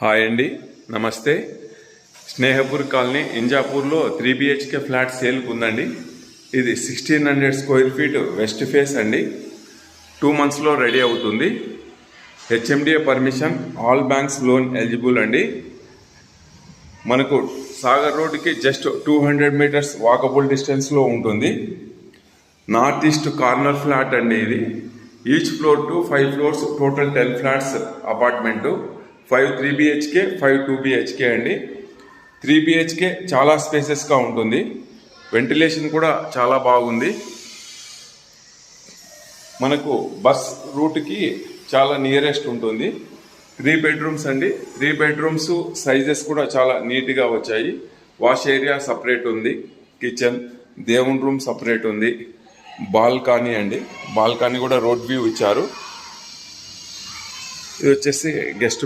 Hi అండి, నమస్తే. Snehapur colony ఇంజాపూర్లో 3 BHK flat సేల్కి ఉందండి. ఇది 1600 స్క్వేర్ ఫీట్ వెస్ట్ ఫేస్ అండి. 2 monthsలో రెడీ అవుతుంది. HMDA permission, all banks loan eligible అండి. మనకు సాగర్ రోడ్డుకి జస్ట్ 200 meters వాకబుల్ డిస్టెన్స్లో ఉంటుంది. నార్త్ ఈస్ట్ కార్నర్ ఫ్లాట్ అండి ఇది. Each floor to 5 floors, total 10 flats apartment. 5 3 BHK, 5 2 BHK అండి. 3 BHK చాలా స్పేసెస్గా ఉంటుంది. వెంటిలేషన్ కూడా చాలా బాగుంది. మనకు బస్ రూట్కి చాలా నియరెస్ట్ ఉంటుంది. 3 bedrooms అండి. 3 bedrooms సైజెస్ కూడా చాలా నీట్గా వచ్చాయి. వాష్ ఏరియా సపరేట్ ఉంది. కిచెన్, దేవుని రూమ్ సపరేట్ ఉంది. బాల్కనీ అండి. బాల్కనీ కూడా రోడ్ వ్యూ ఇచ్చారు. ఇది వచ్చేసి గెస్ట్